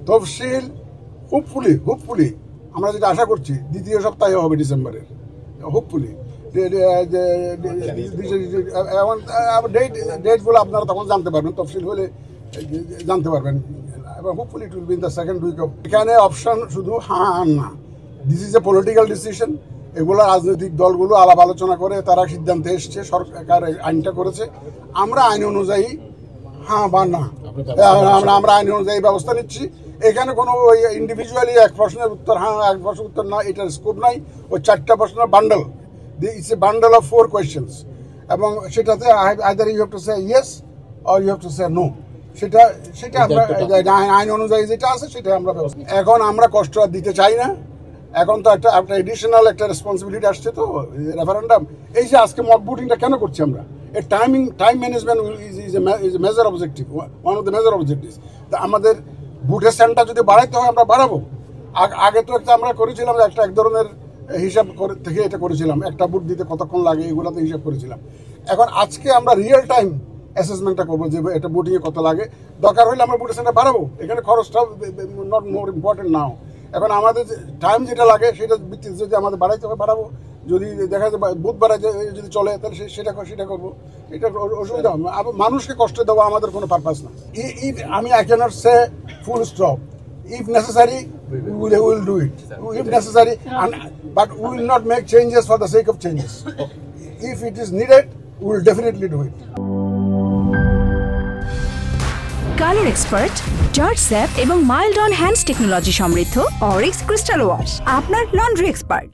তফসিল হোপফুলি আমরা যেটা আশা করছি দ্বিতীয় সপ্তাহে হবে ডিসেম্বরের, হোপফুলি। ডেটগুলো আপনারা তখন জানতে পারবেন, তফসিল হলে জানতে পারবেন, এবং hopefully it will be in the second week of. এখানে অপশন শুধু হ্যাঁ আর না, this is a political decision. এগুলো রাজনৈতিক দলগুলো আলাপ আলোচনা করে তারা সিদ্ধান্তে এসছে, সরকার আইনটা করেছে। আমরা আইন অনুযায়ী হ্যাঁ বা না, আমরা আইন অনুযায়ী ব্যবস্থা নিচ্ছি। এখানে কোনো ওই ইন্ডিভিজুয়ালি এক প্রশ্নের উত্তর হ্যাঁ, এক প্রশ্নের উত্তর না, এটার স্কোপ নাই। ওই 4টা প্রশ্নের bundle, it's a bundle of 4 questions, এবং সেটাতে either you have to say yes or you have to say no. সেটা আমরা আইন অনুযায়ী যেটা আছে সেটা আমরা ব্যবস্থা। এখন আমরা কষ্ট আর দিতে চাই না। এখন তো একটা এডিশনাল একটা রেসপন্সিবিলিটি আসছে, তো রেফারেন্ডাম। এই যে আজকে মক ভোটিংটা কেন করছি আমরা, এর time management is a major objective, one of the major objectives. আমাদের ভোটের সেন্টার যদি বাড়াইতে হয় আমরা বাড়াবো। আগে তো একটা আমরা করেছিলাম এক ধরনের হিসাব থেকে এটা করেছিলাম, একটা ভোট দিতে কতক্ষণ লাগে এগুলোতে হিসাব করেছিলাম। এখন আজকে আমরা রিয়েল টাইম অ্যাসেসমেন্টটা করবো যে এটা ভোটিংয়ে কত লাগে। দরকার হলে আমরা ভোটের সেন্টার বাড়াবো, এখানে খরচটা নট মোর ইম্পর্টেন্ট নাও। এখন আমাদের টাইম যেটা লাগে সেটা ভিত্তিতে যদি আমাদের বাড়াইতে হবে বাড়াবো, যদি দেখা যায় বুথ বাড়াই যদি চলে তাহলে সেটা করবো। এটা অসুবিধা হবে, মানুষকে কষ্ট দেওয়া আমাদের কোনো পারপাস না। আমি I can't say full stop. If necessary, we will do it. If necessary, but we will not make changes for the sake of changes. If it is needed, we will definitely do it. Colour expert, George sap এবং mild on hands technology সমৃদ্ধ Orix crystal wash আপনার laundry expert.